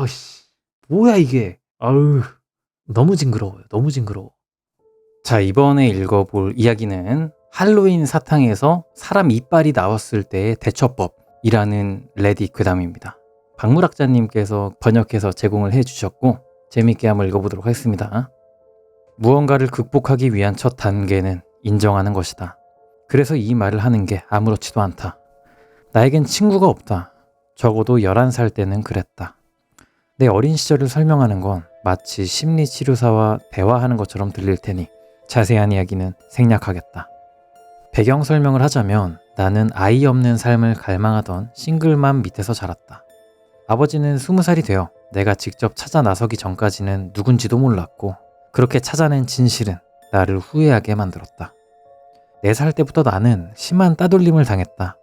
아씨, 뭐야 이게. 아유, 너무 징그러워요. 너무 징그러워. 자, 이번에 읽어볼 이야기는 할로윈 사탕에서 사람 이빨이 나왔을 때의 대처법이라는 레디 괴담입니다. 박물학자님께서 번역해서 제공을 해주셨고 재밌게 한번 읽어보도록 하겠습니다. 무언가를 극복하기 위한 첫 단계는 인정하는 것이다. 그래서 이 말을 하는 게 아무렇지도 않다. 나에겐 친구가 없다. 적어도 11살 때는 그랬다. 내 어린 시절을 설명하는 건 마치 심리치료사와 대화하는 것처럼 들릴 테니 자세한 이야기는 생략하겠다. 배경 설명을 하자면 나는 아이 없는 삶을 갈망하던 싱글맘 밑에서 자랐다. 아버지는 20살이 되어 내가 직접 찾아 나서기 전까지는 누군지도 몰랐고 그렇게 찾아낸 진실은 나를 후회하게 만들었다. 4살 때부터 나는 심한 따돌림을 당했다.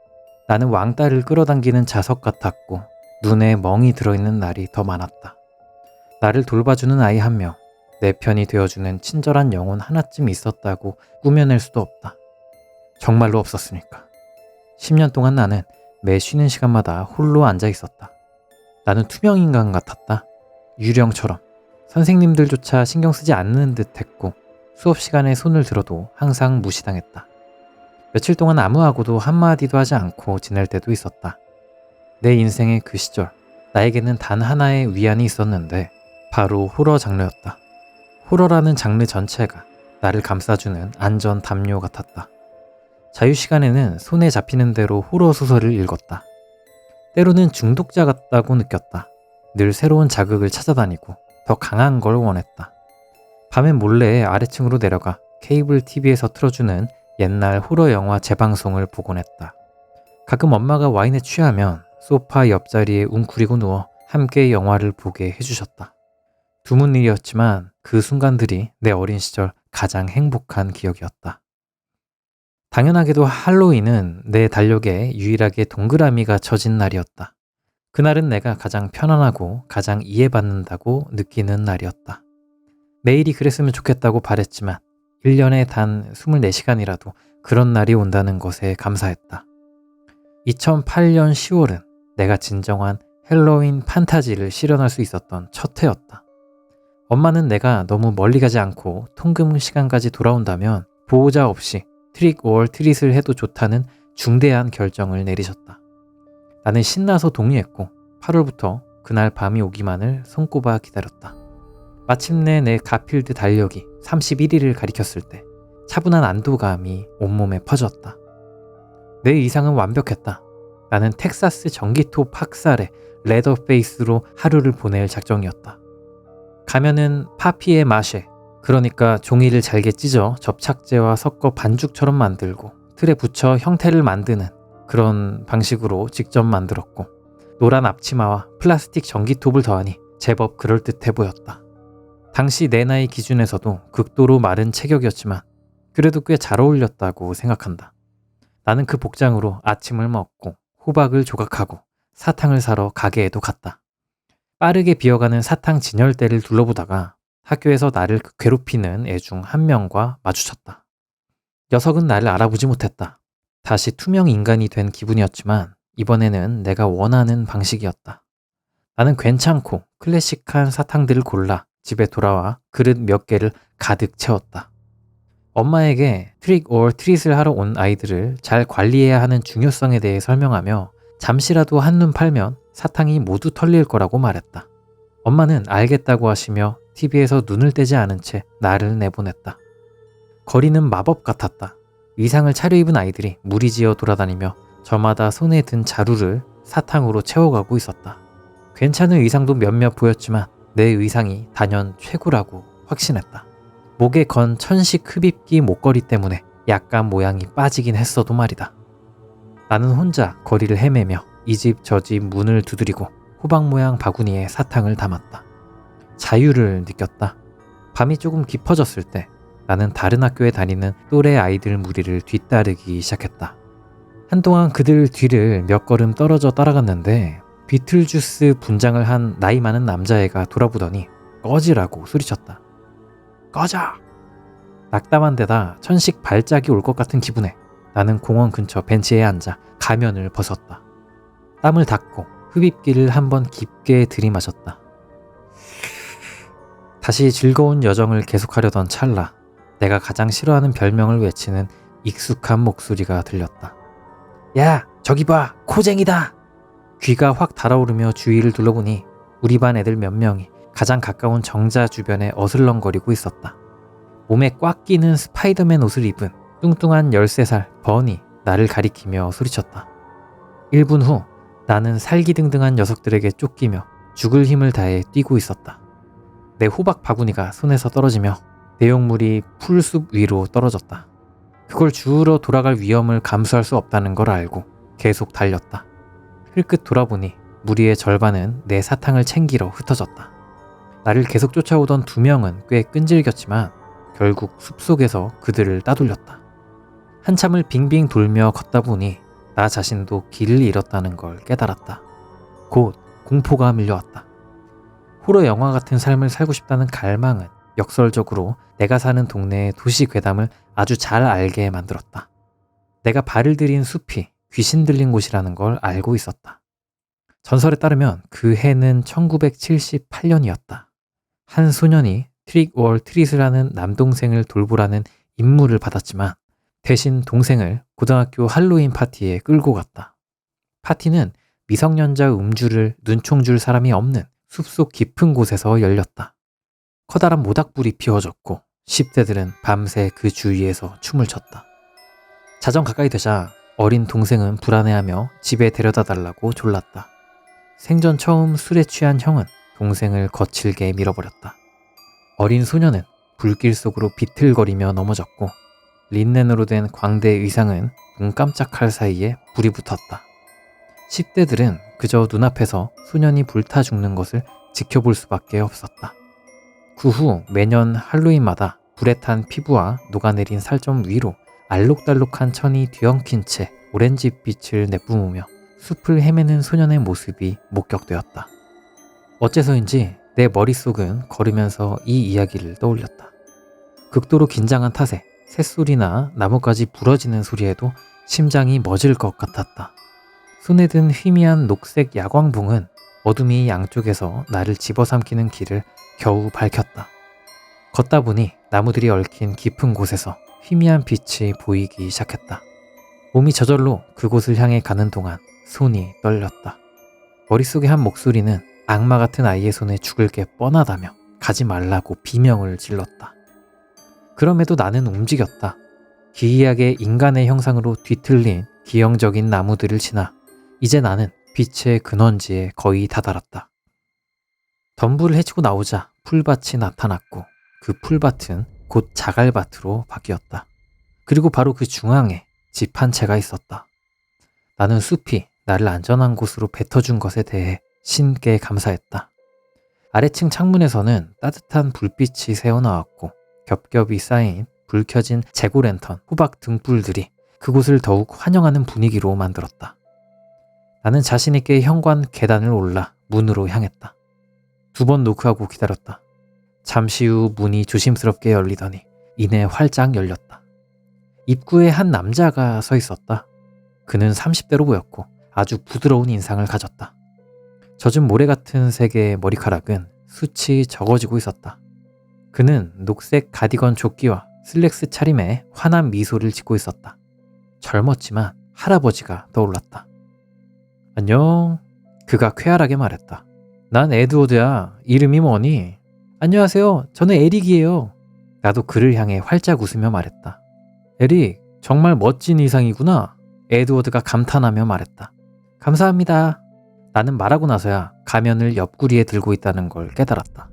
나는 왕따를 끌어당기는 자석 같았고 눈에 멍이 들어있는 날이 더 많았다. 나를 돌봐주는 아이 한 명, 내 편이 되어주는 친절한 영혼 하나쯤 있었다고 꾸며낼 수도 없다. 정말로 없었으니까. 10년 동안 나는 매 쉬는 시간마다 홀로 앉아 있었다. 나는 투명인간 같았다. 유령처럼. 선생님들조차 신경 쓰지 않는 듯 했고 수업 시간에 손을 들어도 항상 무시당했다. 며칠 동안 아무하고도 한마디도 하지 않고 지낼 때도 있었다. 내 인생의 그 시절, 나에게는 단 하나의 위안이 있었는데 바로 호러 장르였다. 호러라는 장르 전체가 나를 감싸주는 안전 담요 같았다. 자유시간에는 손에 잡히는 대로 호러 소설을 읽었다. 때로는 중독자 같다고 느꼈다. 늘 새로운 자극을 찾아다니고 더 강한 걸 원했다. 밤엔 몰래 아래층으로 내려가 케이블 TV에서 틀어주는 옛날 호러 영화 재방송을 보곤 했다. 가끔 엄마가 와인에 취하면 소파 옆자리에 웅크리고 누워 함께 영화를 보게 해주셨다. 드문 일이었지만 그 순간들이 내 어린 시절 가장 행복한 기억이었다. 당연하게도 할로윈은 내 달력에 유일하게 동그라미가 쳐진 날이었다. 그날은 내가 가장 편안하고 가장 이해받는다고 느끼는 날이었다. 매일이 그랬으면 좋겠다고 바랬지만 1년에 단 24시간이라도 그런 날이 온다는 것에 감사했다. 2008년 10월은 내가 진정한 헬로윈 판타지를 실현할 수 있었던 첫 해였다. 엄마는 내가 너무 멀리 가지 않고 통금 시간까지 돌아온다면 보호자 없이 트릭 올 트릿을 해도 좋다는 중대한 결정을 내리셨다. 나는 신나서 동의했고 8월부터 그날 밤이 오기만을 손꼽아 기다렸다. 마침내 내 가필드 달력이 31일을 가리켰을 때 차분한 안도감이 온몸에 퍼졌다. 내 의상은 완벽했다. 나는 텍사스 전기톱 학살에 레더페이스로 하루를 보낼 작정이었다. 가면은 파피에 마쉐, 그러니까 종이를 잘게 찢어 접착제와 섞어 반죽처럼 만들고 틀에 붙여 형태를 만드는 그런 방식으로 직접 만들었고 노란 앞치마와 플라스틱 전기톱을 더하니 제법 그럴듯해 보였다. 당시 내 나이 기준에서도 극도로 마른 체격이었지만 그래도 꽤 잘 어울렸다고 생각한다. 나는 그 복장으로 아침을 먹고 호박을 조각하고 사탕을 사러 가게에도 갔다. 빠르게 비어가는 사탕 진열대를 둘러보다가 학교에서 나를 괴롭히는 애 중 한 명과 마주쳤다. 녀석은 나를 알아보지 못했다. 다시 투명 인간이 된 기분이었지만 이번에는 내가 원하는 방식이었다. 나는 괜찮고 클래식한 사탕들을 골라 집에 돌아와 그릇 몇 개를 가득 채웠다. 엄마에게 트릭 올 트릿을 하러 온 아이들을 잘 관리해야 하는 중요성에 대해 설명하며 잠시라도 한눈 팔면 사탕이 모두 털릴 거라고 말했다. 엄마는 알겠다고 하시며 TV에서 눈을 떼지 않은 채 나를 내보냈다. 거리는 마법 같았다. 의상을 차려입은 아이들이 무리지어 돌아다니며 저마다 손에 든 자루를 사탕으로 채워가고 있었다. 괜찮은 의상도 몇몇 보였지만 내 의상이 단연 최고라고 확신했다. 목에 건 천식 흡입기 목걸이 때문에 약간 모양이 빠지긴 했어도 말이다. 나는 혼자 거리를 헤매며 이 집 저 집 문을 두드리고 호박 모양 바구니에 사탕을 담았다. 자유를 느꼈다. 밤이 조금 깊어졌을 때 나는 다른 학교에 다니는 또래 아이들 무리를 뒤따르기 시작했다. 한동안 그들 뒤를 몇 걸음 떨어져 따라갔는데 비틀주스 분장을 한 나이 많은 남자애가 돌아보더니 꺼지라고 소리쳤다. 꺼져! 낙담한 데다 천식 발작이 올 것 같은 기분에 나는 공원 근처 벤치에 앉아 가면을 벗었다. 땀을 닦고 흡입기를 한번 깊게 들이마셨다. 다시 즐거운 여정을 계속하려던 찰나 내가 가장 싫어하는 별명을 외치는 익숙한 목소리가 들렸다. 야, 저기 봐, 코쟁이다! 귀가 확 달아오르며 주위를 둘러보니 우리 반 애들 몇 명이 가장 가까운 정자 주변에 어슬렁거리고 있었다. 몸에 꽉 끼는 스파이더맨 옷을 입은 뚱뚱한 13살 버니 나를 가리키며 소리쳤다. 1분 후 나는 살기등등한 녀석들에게 쫓기며 죽을 힘을 다해 뛰고 있었다. 내 호박 바구니가 손에서 떨어지며 내용물이 풀숲 위로 떨어졌다. 그걸 주우러 돌아갈 위험을 감수할 수 없다는 걸 알고 계속 달렸다. 힐끗 돌아보니 무리의 절반은 내 사탕을 챙기러 흩어졌다. 나를 계속 쫓아오던 2명은 꽤 끈질겼지만 결국 숲속에서 그들을 따돌렸다. 한참을 빙빙 돌며 걷다 보니 나 자신도 길을 잃었다는 걸 깨달았다. 곧 공포가 밀려왔다. 호러 영화 같은 삶을 살고 싶다는 갈망은 역설적으로 내가 사는 동네의 도시 괴담을 아주 잘 알게 만들었다. 내가 발을 들인 숲이 귀신 들린 곳이라는 걸 알고 있었다. 전설에 따르면 그 해는 1978년이었다. 한 소년이 트릭 월 트릿이라는 남동생을 돌보라는 임무를 받았지만 대신 동생을 고등학교 할로윈 파티에 끌고 갔다. 파티는 미성년자 음주를 눈총줄 사람이 없는 숲속 깊은 곳에서 열렸다. 커다란 모닥불이 피워졌고 10대들은 밤새 그 주위에서 춤을 췄다. 자정 가까이 되자 어린 동생은 불안해하며 집에 데려다 달라고 졸랐다. 생전 처음 술에 취한 형은 동생을 거칠게 밀어버렸다. 어린 소녀는 불길 속으로 비틀거리며 넘어졌고 린넨으로 된 광대 의상은 눈 깜짝할 사이에 불이 붙었다. 10대들은 그저 눈앞에서 소년이 불타 죽는 것을 지켜볼 수밖에 없었다. 그 후 매년 할로윈마다 불에 탄 피부와 녹아내린 살점 위로 알록달록한 천이 뒤엉킨 채 오렌지빛을 내뿜으며 숲을 헤매는 소년의 모습이 목격되었다. 어째서인지 내 머릿속은 걸으면서 이 이야기를 떠올렸다. 극도로 긴장한 탓에 새소리나 나뭇가지 부러지는 소리에도 심장이 멎을 것 같았다. 손에 든 희미한 녹색 야광봉은 어둠이 양쪽에서 나를 집어삼키는 길을 겨우 밝혔다. 걷다 보니 나무들이 얽힌 깊은 곳에서 희미한 빛이 보이기 시작했다. 몸이 저절로 그곳을 향해 가는 동안 손이 떨렸다. 머릿속의 한 목소리는 악마 같은 아이의 손에 죽을 게 뻔하다며 가지 말라고 비명을 질렀다. 그럼에도 나는 움직였다. 기이하게 인간의 형상으로 뒤틀린 기형적인 나무들을 지나 이제 나는 빛의 근원지에 거의 다다랐다. 덤불을 헤치고 나오자 풀밭이 나타났고 그 풀밭은 곧 자갈밭으로 바뀌었다. 그리고 바로 그 중앙에 집 한 채가 있었다. 나는 숲이 나를 안전한 곳으로 뱉어준 것에 대해 신께 감사했다. 아래층 창문에서는 따뜻한 불빛이 새어나왔고 겹겹이 쌓인 불 켜진 재고랜턴, 호박 등불들이 그곳을 더욱 환영하는 분위기로 만들었다. 나는 자신있게 현관 계단을 올라 문으로 향했다. 2번 노크하고 기다렸다. 잠시 후 문이 조심스럽게 열리더니 이내 활짝 열렸다. 입구에 한 남자가 서 있었다. 그는 30대로 보였고 아주 부드러운 인상을 가졌다. 젖은 모래 같은 색의 머리카락은 수치 적어지고 있었다. 그는 녹색 가디건 조끼와 슬랙스 차림에 환한 미소를 짓고 있었다. 젊었지만 할아버지가 떠올랐다. 안녕. 그가 쾌활하게 말했다. 난 에드워드야. 이름이 뭐니? 안녕하세요. 저는 에릭이에요. 나도 그를 향해 활짝 웃으며 말했다. 에릭, 정말 멋진 이상이구나. 에드워드가 감탄하며 말했다. 감사합니다. 나는 말하고 나서야 가면을 옆구리에 들고 있다는 걸 깨달았다.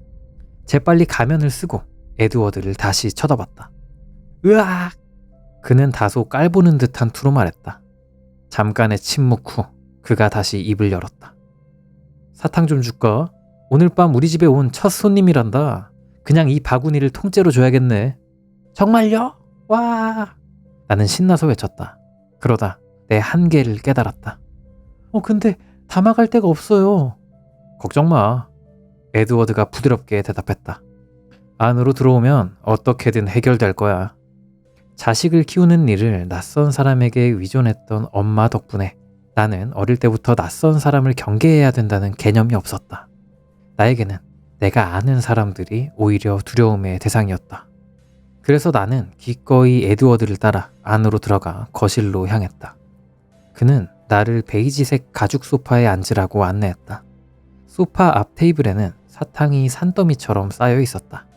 재빨리 가면을 쓰고 에드워드를 다시 쳐다봤다. 으악! 그는 다소 깔보는 듯한 투로 말했다. 잠깐의 침묵 후 그가 다시 입을 열었다. 사탕 좀 줄까? 오늘 밤 우리 집에 온 첫 손님이란다. 그냥 이 바구니를 통째로 줘야겠네. 정말요? 와! 나는 신나서 외쳤다. 그러다 내 한계를 깨달았다. 근데 담아갈 데가 없어요. 걱정 마. 에드워드가 부드럽게 대답했다. 안으로 들어오면 어떻게든 해결될 거야. 자식을 키우는 일을 낯선 사람에게 의존했던 엄마 덕분에 나는 어릴 때부터 낯선 사람을 경계해야 된다는 개념이 없었다. 나에게는 내가 아는 사람들이 오히려 두려움의 대상이었다. 그래서 나는 기꺼이 에드워드를 따라 안으로 들어가 거실로 향했다. 그는 나를 베이지색 가죽 소파에 앉으라고 안내했다. 소파 앞 테이블에는 사탕이 산더미처럼 쌓여 있었다.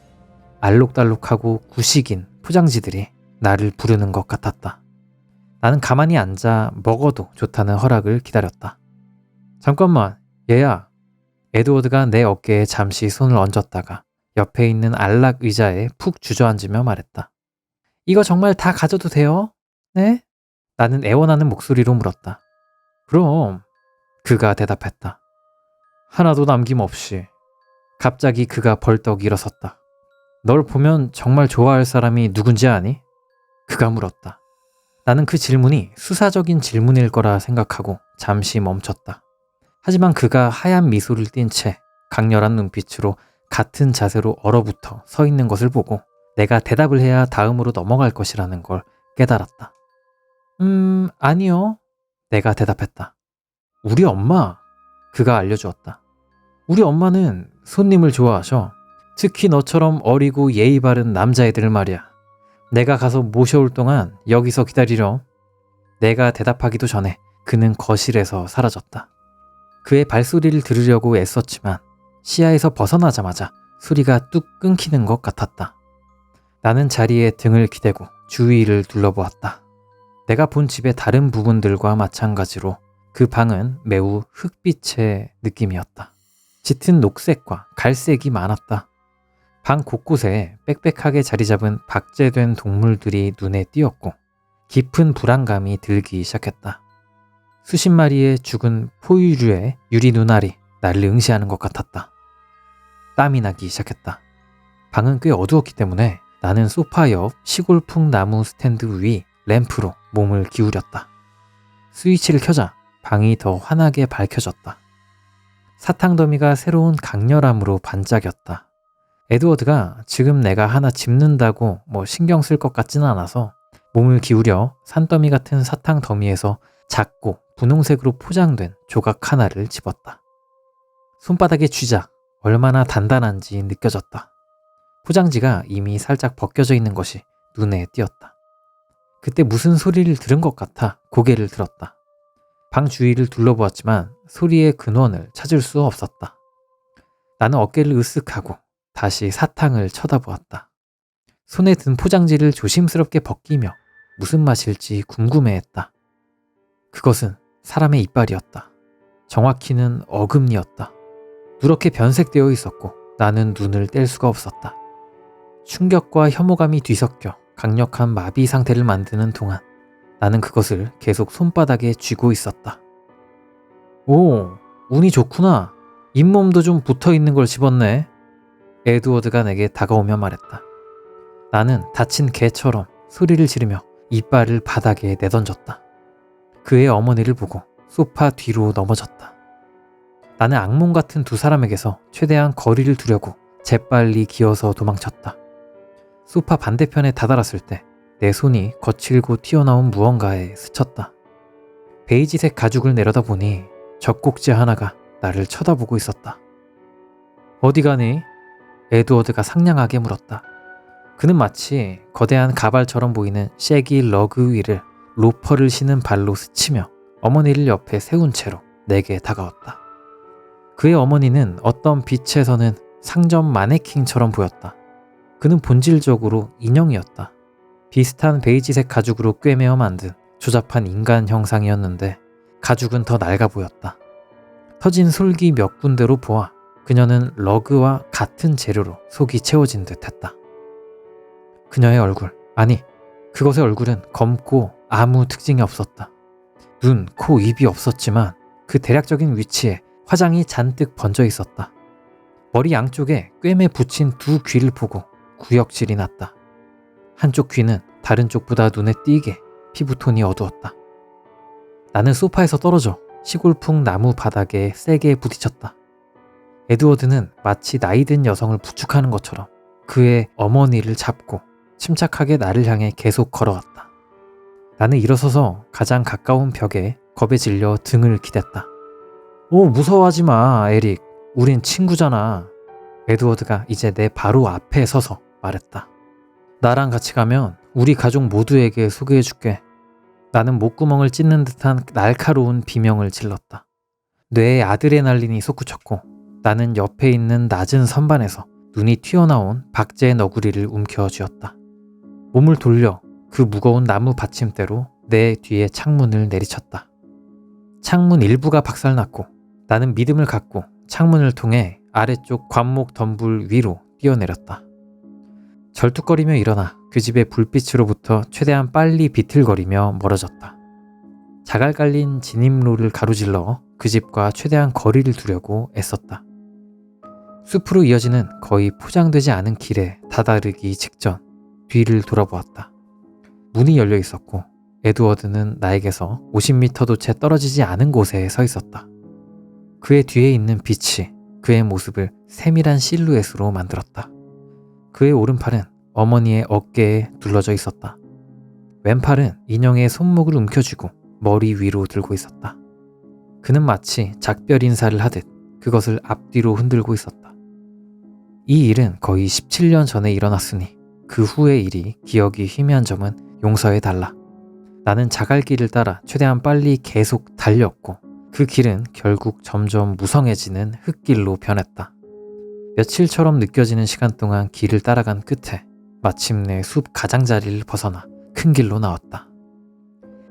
알록달록하고 구식인 포장지들이 나를 부르는 것 같았다. 나는 가만히 앉아 먹어도 좋다는 허락을 기다렸다. 잠깐만, 얘야. 에드워드가 내 어깨에 잠시 손을 얹었다가 옆에 있는 안락 의자에 푹 주저앉으며 말했다. 이거 정말 다 가져도 돼요? 네? 나는 애원하는 목소리로 물었다. 그럼. 그가 대답했다. 하나도 남김없이. 갑자기 그가 벌떡 일어섰다. 널 보면 정말 좋아할 사람이 누군지 아니? 그가 물었다. 나는 그 질문이 수사적인 질문일 거라 생각하고 잠시 멈췄다. 하지만 그가 하얀 미소를 띤 채 강렬한 눈빛으로 같은 자세로 얼어붙어 서 있는 것을 보고 내가 대답을 해야 다음으로 넘어갈 것이라는 걸 깨달았다. 아니요. 내가 대답했다. 우리 엄마. 그가 알려주었다. 우리 엄마는 손님을 좋아하셔. 특히 너처럼 어리고 예의 바른 남자애들을 말이야. 내가 가서 모셔올 동안 여기서 기다리렴. 내가 대답하기도 전에 그는 거실에서 사라졌다. 그의 발소리를 들으려고 애썼지만 시야에서 벗어나자마자 소리가 뚝 끊기는 것 같았다. 나는 자리에 등을 기대고 주위를 둘러보았다. 내가 본 집의 다른 부분들과 마찬가지로 그 방은 매우 흑빛의 느낌이었다. 짙은 녹색과 갈색이 많았다. 방 곳곳에 빽빽하게 자리 잡은 박제된 동물들이 눈에 띄었고 깊은 불안감이 들기 시작했다. 수십 마리의 죽은 포유류의 유리 눈알이 나를 응시하는 것 같았다. 땀이 나기 시작했다. 방은 꽤 어두웠기 때문에 나는 소파 옆 시골풍 나무 스탠드 위 램프로 몸을 기울였다. 스위치를 켜자 방이 더 환하게 밝혀졌다. 사탕 더미가 새로운 강렬함으로 반짝였다. 에드워드가 지금 내가 하나 집는다고 신경 쓸 것 같지는 않아서 몸을 기울여 산더미 같은 사탕 더미에서 작고 분홍색으로 포장된 조각 하나를 집었다. 손바닥에 쥐자 얼마나 단단한지 느껴졌다. 포장지가 이미 살짝 벗겨져 있는 것이 눈에 띄었다. 그때 무슨 소리를 들은 것 같아 고개를 들었다. 방 주위를 둘러보았지만 소리의 근원을 찾을 수 없었다. 나는 어깨를 으쓱하고 다시 사탕을 쳐다보았다. 손에 든 포장지를 조심스럽게 벗기며 무슨 맛일지 궁금해했다. 그것은 사람의 이빨이었다. 정확히는 어금니였다. 누렇게 변색되어 있었고 나는 눈을 뗄 수가 없었다. 충격과 혐오감이 뒤섞여 강력한 마비 상태를 만드는 동안 나는 그것을 계속 손바닥에 쥐고 있었다. 오, 운이 좋구나. 잇몸도 좀 붙어있는 걸 집었네. 에드워드가 내게 다가오며 말했다. 나는 다친 개처럼 소리를 지르며 이빨을 바닥에 내던졌다. 그의 어머니를 보고 소파 뒤로 넘어졌다. 나는 악몽 같은 두 사람에게서 최대한 거리를 두려고 재빨리 기어서 도망쳤다. 소파 반대편에 다다랐을 때 내 손이 거칠고 튀어나온 무언가에 스쳤다. 베이지색 가죽을 내려다보니 젖꼭지 하나가 나를 쳐다보고 있었다. 어디 가니? 에드워드가 상냥하게 물었다. 그는 마치 거대한 가발처럼 보이는 쉐기 러그 위를 로퍼를 신은 발로 스치며 어머니를 옆에 세운 채로 내게 다가왔다. 그의 어머니는 어떤 빛에서는 상점 마네킹처럼 보였다. 그는 본질적으로 인형이었다. 비슷한 베이지색 가죽으로 꿰매어 만든 조잡한 인간 형상이었는데 가죽은 더 낡아 보였다. 터진 솔기 몇 군데로 보아 그녀는 러그와 같은 재료로 속이 채워진 듯 했다. 그녀의 얼굴, 아니 그것의 얼굴은 검고 아무 특징이 없었다. 눈, 코, 입이 없었지만 그 대략적인 위치에 화장이 잔뜩 번져 있었다. 머리 양쪽에 꿰매 붙인 두 귀를 보고 구역질이 났다. 한쪽 귀는 다른 쪽보다 눈에 띄게 피부톤이 어두웠다. 나는 소파에서 떨어져 시골풍 나무 바닥에 세게 부딪혔다. 에드워드는 마치 나이든 여성을 부축하는 것처럼 그의 어머니를 잡고 침착하게 나를 향해 계속 걸어왔다. 나는 일어서서 가장 가까운 벽에 겁에 질려 등을 기댔다. 오, 무서워하지 마, 에릭. 우린 친구잖아. 에드워드가 이제 내 바로 앞에 서서 말했다. 나랑 같이 가면 우리 가족 모두에게 소개해줄게. 나는 목구멍을 찢는 듯한 날카로운 비명을 질렀다. 뇌에 아드레날린이 솟구쳤고 나는 옆에 있는 낮은 선반에서 눈이 튀어나온 박제의 너구리를 움켜쥐었다. 몸을 돌려 그 무거운 나무 받침대로 내 뒤에 창문을 내리쳤다. 창문 일부가 박살났고 나는 믿음을 갖고 창문을 통해 아래쪽 관목 덤불 위로 뛰어내렸다. 절뚝거리며 일어나 그 집의 불빛으로부터 최대한 빨리 비틀거리며 멀어졌다. 자갈 깔린 진입로를 가로질러 그 집과 최대한 거리를 두려고 애썼다. 숲으로 이어지는 거의 포장되지 않은 길에 다다르기 직전 뒤를 돌아보았다. 문이 열려 있었고 에드워드는 나에게서 50m도 채 떨어지지 않은 곳에 서 있었다. 그의 뒤에 있는 빛이 그의 모습을 세밀한 실루엣으로 만들었다. 그의 오른팔은 어머니의 어깨에 둘러져 있었다. 왼팔은 인형의 손목을 움켜쥐고 머리 위로 들고 있었다. 그는 마치 작별 인사를 하듯 그것을 앞뒤로 흔들고 있었다. 이 일은 거의 17년 전에 일어났으니 그 후의 일이 기억이 희미한 점은 용서해달라. 나는 자갈길을 따라 최대한 빨리 계속 달렸고 그 길은 결국 점점 무성해지는 흙길로 변했다. 며칠처럼 느껴지는 시간 동안 길을 따라간 끝에 마침내 숲 가장자리를 벗어나 큰 길로 나왔다.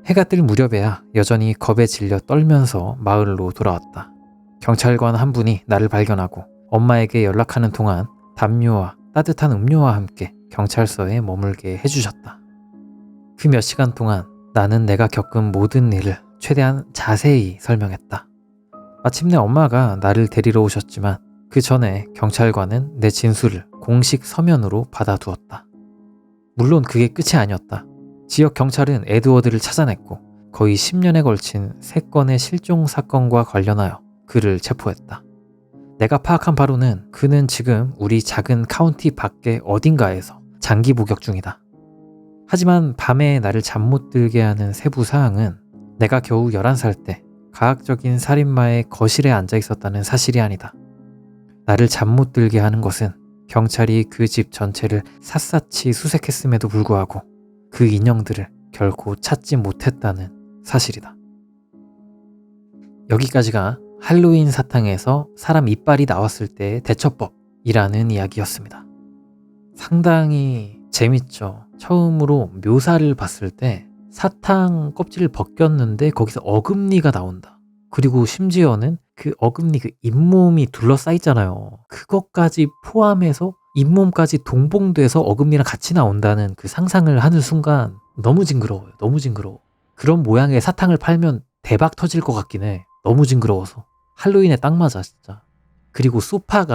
해가 뜰 무렵에야 여전히 겁에 질려 떨면서 마을로 돌아왔다. 경찰관 한 분이 나를 발견하고 엄마에게 연락하는 동안 담요와 따뜻한 음료와 함께 경찰서에 머물게 해주셨다. 그 몇 시간 동안 나는 내가 겪은 모든 일을 최대한 자세히 설명했다. 마침내 엄마가 나를 데리러 오셨지만 그 전에 경찰관은 내 진술을 공식 서면으로 받아두었다. 물론 그게 끝이 아니었다. 지역 경찰은 에드워드를 찾아냈고 거의 10년에 걸친 3건의 실종 사건과 관련하여 그를 체포했다. 내가 파악한 바로는 그는 지금 우리 작은 카운티 밖의 어딘가에서 장기 복역 중이다. 하지만 밤에 나를 잠 못 들게 하는 세부 사항은 내가 겨우 11살 때 가학적인 살인마의 거실에 앉아 있었다는 사실이 아니다. 나를 잠 못 들게 하는 것은 경찰이 그 집 전체를 샅샅이 수색했음에도 불구하고 그 인형들을 결코 찾지 못했다는 사실이다. 여기까지가 할로윈 사탕에서 사람 이빨이 나왔을 때의 대처법이라는 이야기였습니다. 상당히 재밌죠. 처음으로 묘사를 봤을 때 사탕 껍질을 벗겼는데 거기서 어금니가 나온다. 그리고 심지어는 그 어금니 그 잇몸이 둘러싸있잖아요. 그것까지 포함해서 잇몸까지 동봉돼서 어금니랑 같이 나온다는 그 상상을 하는 순간 너무 징그러워요. 너무 징그러워. 그런 모양의 사탕을 팔면 대박 터질 것 같긴 해. 너무 징그러워서. 할로윈에 딱 맞아 진짜. 그리고 소파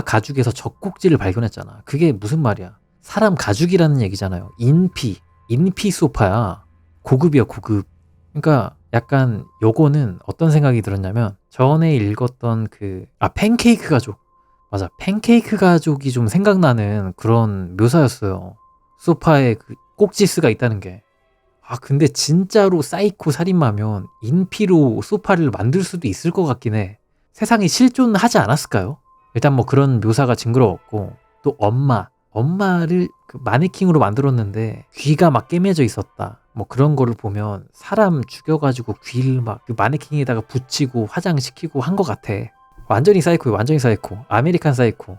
가죽에서 젖꼭지를 발견했잖아. 그게 무슨 말이야. 사람 가죽이라는 얘기잖아요. 인피 소파야. 고급이야 고급. 그러니까 약간 요거는 어떤 생각이 들었냐면 전에 읽었던 팬케이크 가족. 맞아. 팬케이크 가족이 좀 생각나는 그런 묘사였어요. 소파에 그 꼭지스가 있다는 게. 근데 진짜로 사이코 살인마면 인피로 소파를 만들 수도 있을 것 같긴 해. 세상에 실존하지 않았을까요? 일단 뭐 그런 묘사가 징그러웠고 또 엄마를 그 마네킹으로 만들었는데 귀가 막 깨매져 있었다. 뭐 그런 거를 보면 사람 죽여가지고 귀를 막 그 마네킹에다가 붙이고 화장시키고 한 것 같아. 완전히 사이코예요. 완전히 사이코. 아메리칸 사이코.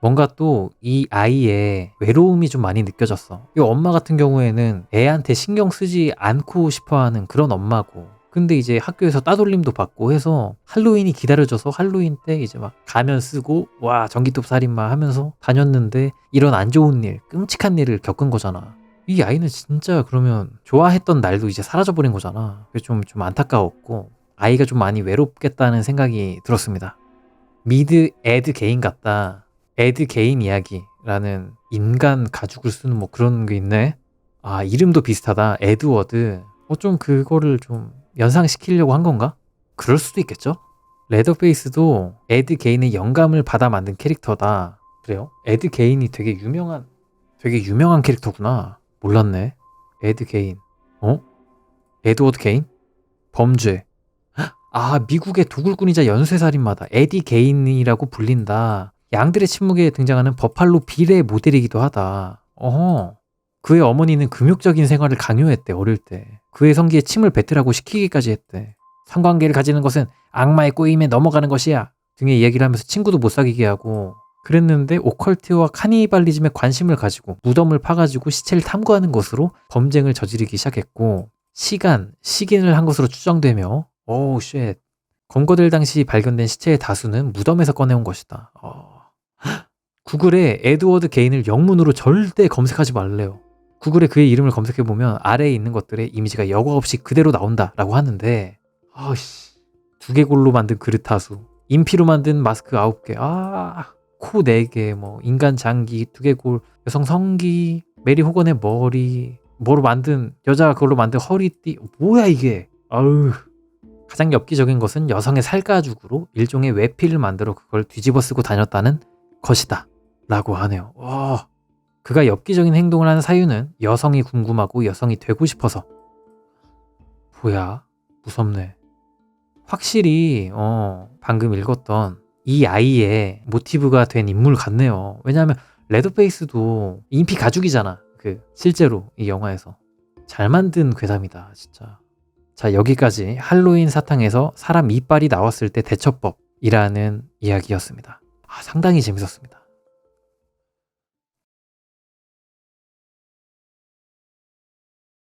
뭔가 또 이 아이의 외로움이 좀 많이 느껴졌어. 이 엄마 같은 경우에는 애한테 신경 쓰지 않고 싶어하는 그런 엄마고, 근데 이제 학교에서 따돌림도 받고 해서 할로윈이 기다려져서 할로윈 때 이제 막 가면 쓰고 와 전기톱 살인마 하면서 다녔는데 이런 안 좋은 일, 끔찍한 일을 겪은 거잖아. 이 아이는 진짜 그러면 좋아했던 날도 이제 사라져버린 거잖아. 그래서 좀 안타까웠고 아이가 좀 많이 외롭겠다는 생각이 들었습니다. 미드 에드 개인 같다. 에드 개인 이야기라는 인간 가죽을 쓰는 뭐 그런 게 있네. 이름도 비슷하다. 에드워드. 좀 그거를 좀 연상시키려고 한 건가? 그럴 수도 있겠죠? 레더페이스도 에드 개인의 영감을 받아 만든 캐릭터다. 그래요? 에드 개인이 되게 유명한 캐릭터구나. 몰랐네. 에드 개인. 에드워드 개인? 범죄. 미국의 도굴꾼이자 연쇄살인마다 에디 개인이라고 불린다. 양들의 침묵에 등장하는 버팔로 빌의 모델이기도 하다. 그의 어머니는 금욕적인 생활을 강요했대, 어릴 때. 그의 성기에 침을 뱉으라고 시키기까지 했대. 성관계를 가지는 것은 악마의 꼬임에 넘어가는 것이야 등의 이야기를 하면서 친구도 못 사귀게 하고 그랬는데, 오컬트와 카니발리즘에 관심을 가지고 무덤을 파가지고 시체를 탐구하는 것으로 범죄를 저지르기 시작했고, 시긴을 한 것으로 추정되며 검거될 당시 발견된 시체의 다수는 무덤에서 꺼내온 것이다. 구글에 에드워드 게인을 영문으로 절대 검색하지 말래요. 구글에 그의 이름을 검색해보면 아래에 있는 것들의 이미지가 여과 없이 그대로 나온다라고 하는데, 두개골로 만든 그릇 하수, 인피로 만든 마스크 9개, 코 4개, 뭐 인간 장기, 두개골, 여성 성기, 메리 호건의 머리, 뭐로 만든, 여자가 그걸로 만든 허리띠, 뭐야 이게. 가장 엽기적인 것은 여성의 살가죽으로 일종의 외피를 만들어 그걸 뒤집어 쓰고 다녔다는 것이다 라고 하네요. 그가 엽기적인 행동을 하는 사유는 여성이 궁금하고 여성이 되고 싶어서. 뭐야, 무섭네. 확실히 방금 읽었던 이 아이의 모티브가 된 인물 같네요. 왜냐하면 레드페이스도 인피 가죽이잖아. 실제로 이 영화에서. 잘 만든 괴담이다 진짜. 자, 여기까지 할로윈 사탕에서 사람 이빨이 나왔을 때 대처법이라는 이야기였습니다. 상당히 재밌었습니다.